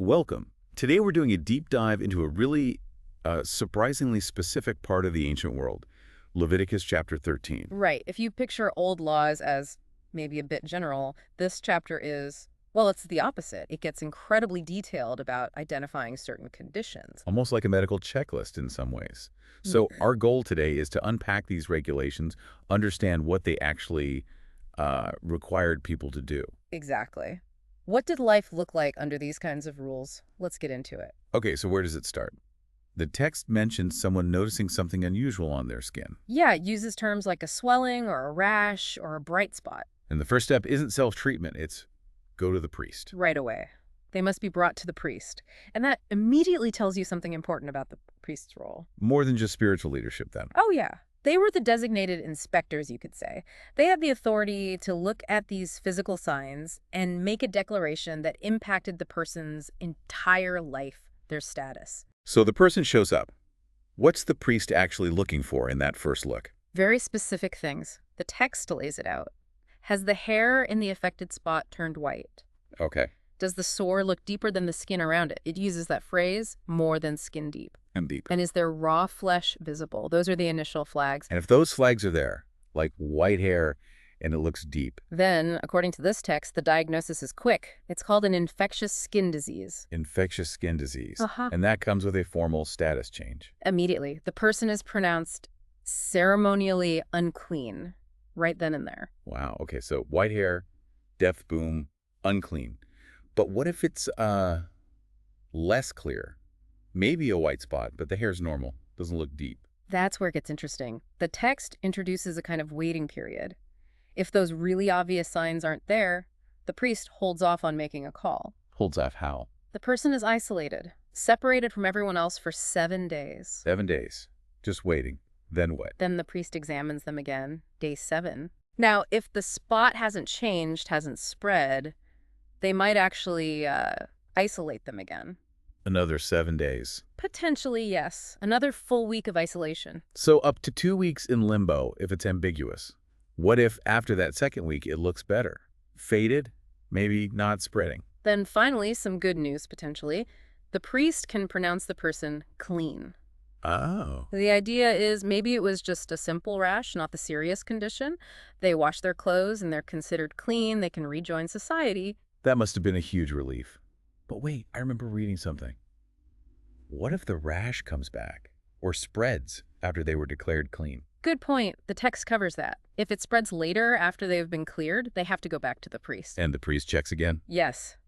Welcome. Today we're doing a deep dive into a really surprisingly specific part of the ancient world, Leviticus chapter 13. Right. If you picture old laws as maybe a bit general, this chapter is, well, it's the opposite. It gets incredibly detailed about identifying certain conditions. Almost like a medical checklist in some ways. So our goal today is to unpack these regulations, understand what they actually required people to do. Exactly. What did life look like under these kinds of rules? Let's get into it. Okay, so where does it start? The text mentions someone noticing something unusual on their skin. Yeah, it uses terms like a swelling or a rash or a bright spot. And the first step isn't self-treatment, it's go to the priest. Right away. They must be brought to the priest. And that immediately tells you something important about the priest's role. More than just spiritual leadership then. Oh, yeah. They were the designated inspectors, you could say. They had the authority to look at these physical signs and make a declaration that impacted the person's entire life, their status. So the person shows up. What's the priest actually looking for in that first look? Very specific things. The text lays it out. Has the hair in the affected spot turned white? Okay. Does the sore look deeper than the skin around it? It uses that phrase, more than skin deep. And deep. And is there raw flesh visible? Those are the initial flags. And if those flags are there, like white hair and it looks deep. Then, according to this text, the diagnosis is quick. It's called an infectious skin disease. Infectious skin disease. Uh-huh. And that comes with a formal status change. Immediately, the person is pronounced ceremonially unclean, right then and there. Wow. Okay, so white hair, death boom, unclean. But what if it's less clear? Maybe a white spot, but the hair's normal. Doesn't look deep. That's where it gets interesting. The text introduces a kind of waiting period. If those really obvious signs aren't there, the priest holds off on making a call. Holds off how? The person is isolated, separated from everyone else for 7 days. 7 days. Just waiting. Then what? Then the priest examines them again, day 7. Now, if the spot hasn't changed, hasn't spread, they might actually isolate them again. Another 7 days. Potentially, yes. Another full week of isolation. So up to 2 weeks in limbo if it's ambiguous. What if after that second week it looks better? Faded? Maybe not spreading. Then finally, some good news potentially. The priest can pronounce the person clean. Oh. The idea is maybe it was just a simple rash, not the serious condition. They wash their clothes and they're considered clean. They can rejoin society. That must have been a huge relief. But wait, I remember reading something. What if the rash comes back or spreads after they were declared clean? Good point. The text covers that. If it spreads later after they've been cleared, they have to go back to the priest. And the priest checks again? Yes.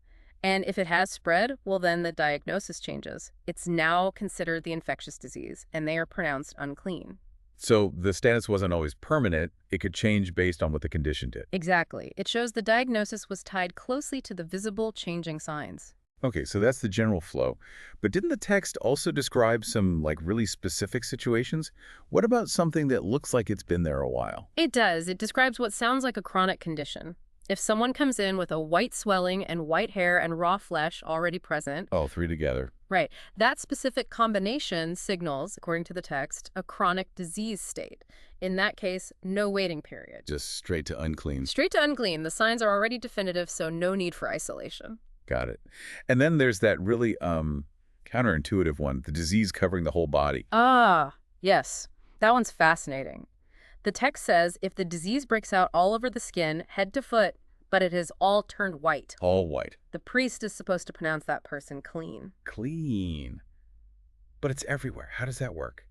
And if it has spread, well, then the diagnosis changes. It's now considered the infectious disease, and they are pronounced unclean. So the status wasn't always permanent. It could change based on what the condition did. Exactly. It shows the diagnosis was tied closely to the visible changing signs. Okay, so that's the general flow. But didn't the text also describe some, really specific situations? What about something that looks like it's been there a while? It does. It describes what sounds like a chronic condition. If someone comes in with a white swelling and white hair and raw flesh already present. All three together. Right. That specific combination signals, according to the text, a chronic disease state. In that case, no waiting period. Just straight to unclean. Straight to unclean. The signs are already definitive, so no need for isolation. Got it. And then there's that really counterintuitive one, the disease covering the whole body. Ah, yes. That one's fascinating. The text says if the disease breaks out all over the skin, head to foot, but it has all turned white. All white. The priest is supposed to pronounce that person clean. Clean. But it's everywhere. How does that work?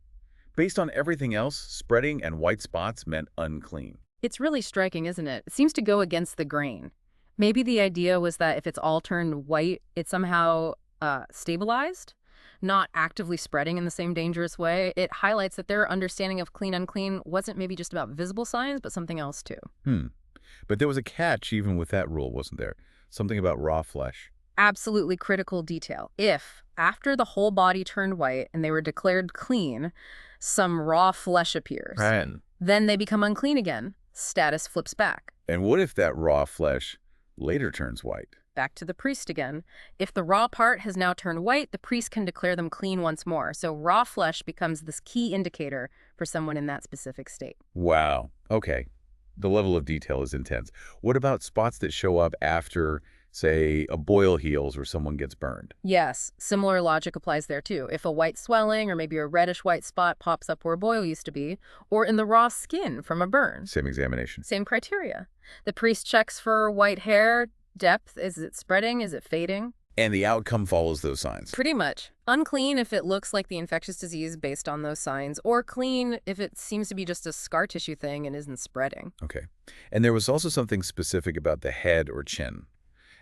Based on everything else, spreading and white spots meant unclean. It's really striking, isn't it? It seems to go against the grain. Maybe the idea was that if it's all turned white, it's somehow stabilized, not actively spreading in the same dangerous way. It highlights that their understanding of clean, unclean wasn't maybe just about visible signs, but something else too. But there was a catch even with that rule, wasn't there? Something about raw flesh. Absolutely critical detail. If, after the whole body turned white and they were declared clean, some raw flesh appears, Right. then they become unclean again. Status flips back. And what if that raw flesh later turns white? Back to the priest again. If the raw part has now turned white, the priest can declare them clean once more. So raw flesh becomes this key indicator for someone in that specific state. Wow. Okay. The level of detail is intense. What about spots that show up after, Say a boil heals or someone gets burned. Yes, similar logic applies there too. If a white swelling or maybe a reddish white spot pops up where a boil used to be, or in the raw skin from a burn. Same examination. Same criteria. The priest checks for white hair, depth, is it spreading, is it fading? And the outcome follows those signs. Pretty much. Unclean if it looks like the infectious disease based on those signs, or clean if it seems to be just a scar tissue thing and isn't spreading. Okay. And there was also something specific about the head or chin.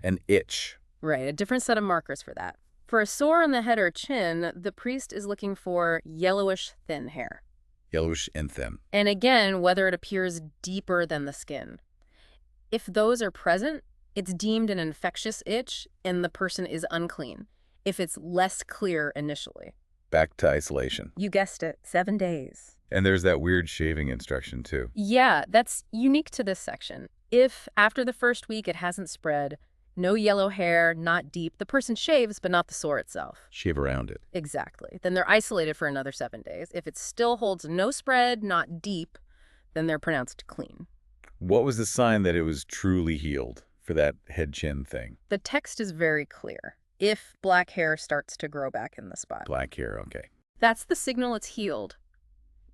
An itch. Right, a different set of markers for that. For a sore on the head or chin, the priest is looking for yellowish thin hair. Yellowish and thin. And again, whether it appears deeper than the skin. If those are present, it's deemed an infectious itch and the person is unclean. If it's less clear initially. Back to isolation. You guessed it, 7 days. And there's that weird shaving instruction too. Yeah, that's unique to this section. If after the first week it hasn't spread, no yellow hair, not deep, the person shaves but not the sore itself. Shave around it. Exactly. Then they're isolated for another 7 days. If it still holds no spread, not deep, then they're pronounced clean. What was the sign that it was truly healed for that head-chin thing? The text is very clear. If black hair starts to grow back in the spot. Black hair, okay. That's the signal it's healed.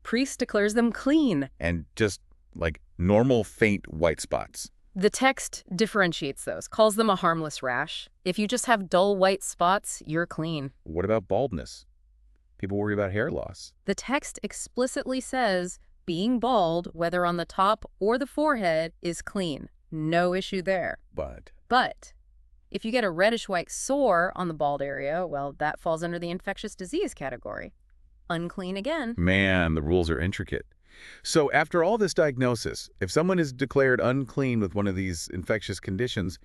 Priest declares them clean. And just like normal faint white spots. The text differentiates those, calls them a harmless rash. If you just have dull white spots, you're clean. What about baldness? People worry about hair loss. The text explicitly says being bald, whether on the top or the forehead, is clean. No issue there. But if you get a reddish-white sore on the bald area, well, that falls under the infectious disease category. Unclean again. Man, the rules are intricate. So after all this diagnosis, if someone is declared unclean with one of these infectious conditions,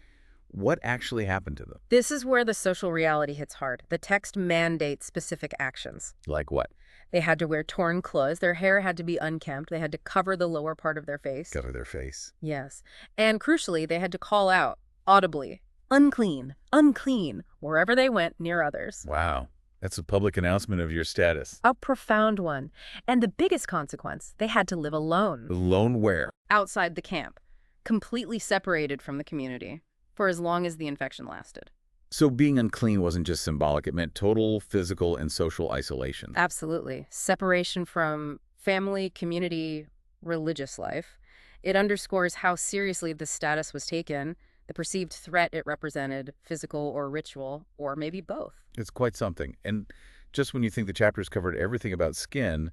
what actually happened to them? This is where the social reality hits hard. The text mandates specific actions. Like what? They had to wear torn clothes. Their hair had to be unkempt. They had to cover the lower part of their face. Cover their face. Yes. And crucially, they had to call out audibly, unclean, unclean, wherever they went near others. Wow. That's a public announcement of your status. A profound one. And the biggest consequence, they had to live alone. Alone where? Outside the camp, completely separated from the community, for as long as the infection lasted. So being unclean wasn't just symbolic. It meant total physical and social isolation. Absolutely. Separation from family, community, religious life. It underscores how seriously this status was taken, the perceived threat it represented, physical or ritual, or maybe both. It's quite something. And just when you think the chapter's covered everything about skin,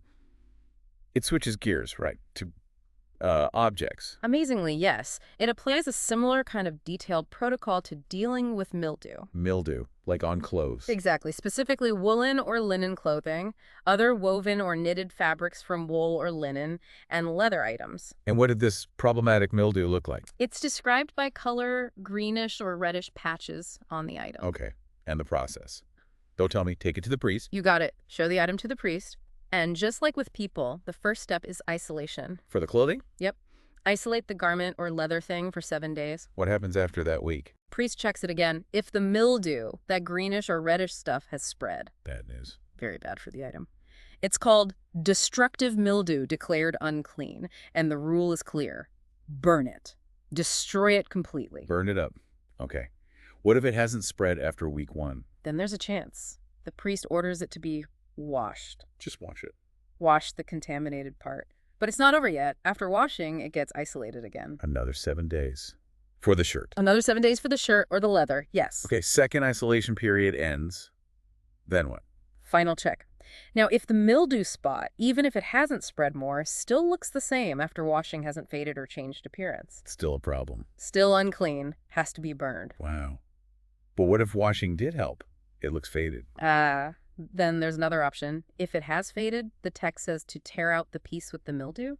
it switches gears, right, to objects. Amazingly, yes. It applies a similar kind of detailed protocol to dealing with mildew. Mildew, like on clothes. Exactly. Specifically woolen or linen clothing, other woven or knitted fabrics from wool or linen, and leather items. And what did this problematic mildew look like? It's described by color, greenish or reddish patches on the item. Okay. And the process. Don't tell me. Take it to the priest. You got it. Show the item to the priest. And just like with people, the first step is isolation. For the clothing? Yep. Isolate the garment or leather thing for 7 days. What happens after that week? Priest checks it again. If the mildew, that greenish or reddish stuff, has spread. Bad news. Very bad for the item. It's called destructive mildew declared unclean, and the rule is clear. Burn it. Destroy it completely. Burn it up. Okay. What if it hasn't spread after week 1? Then there's a chance. The priest orders it to be washed. Just wash it. Wash the contaminated part. But it's not over yet. After washing, it gets isolated again. Another 7 days. For the shirt. Another 7 days for the shirt or the leather, yes. Okay, second isolation period ends. Then what? Final check. Now, if the mildew spot, even if it hasn't spread more, still looks the same after washing hasn't faded or changed appearance. Still a problem. Still unclean, has to be burned. Wow. But what if washing did help? It looks faded. Then there's another option. If it has faded, the text says to tear out the piece with the mildew.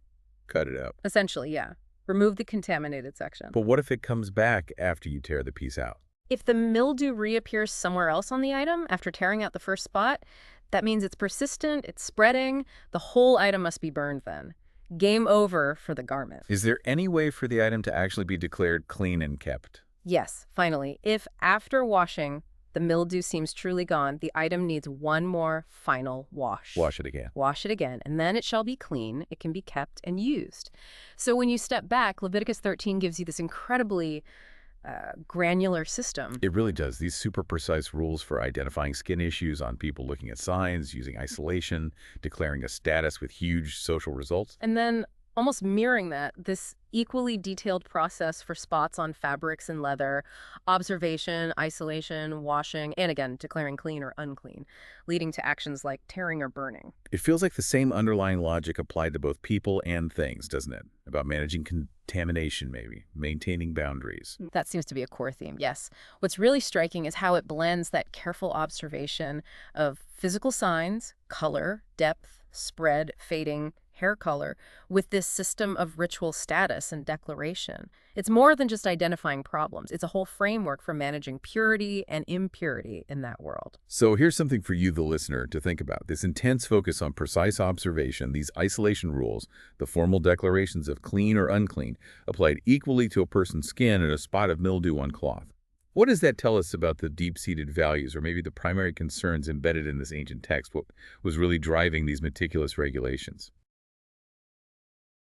Cut it out. Essentially, yeah. Remove the contaminated section. But what if it comes back after you tear the piece out? If the mildew reappears somewhere else on the item after tearing out the first spot, that means it's persistent, it's spreading. The whole item must be burned then. Game over for the garment. Is there any way for the item to actually be declared clean and kept? Yes, finally. If after washing, the mildew seems truly gone, the item needs one more final wash. Wash it again. Wash it again, and then it shall be clean. It can be kept and used. So when you step back, Leviticus 13 gives you this incredibly granular system. It really does. These super precise rules for identifying skin issues on people looking at signs, using isolation, declaring a status with huge social results. And then, almost mirroring that, this equally detailed process for spots on fabrics and leather, observation, isolation, washing, and again, declaring clean or unclean, leading to actions like tearing or burning. It feels like the same underlying logic applied to both people and things, doesn't it? About managing contamination, maybe, maintaining boundaries. That seems to be a core theme, yes. What's really striking is how it blends that careful observation of physical signs, color, depth, spread, fading, hair color, with this system of ritual status and declaration. It's more than just identifying problems. It's a whole framework for managing purity and impurity in that world. So here's something for you, the listener, to think about. This intense focus on precise observation, these isolation rules, the formal declarations of clean or unclean, applied equally to a person's skin and a spot of mildew on cloth. What does that tell us about the deep-seated values, or maybe the primary concerns embedded in this ancient text? What was really driving these meticulous regulations?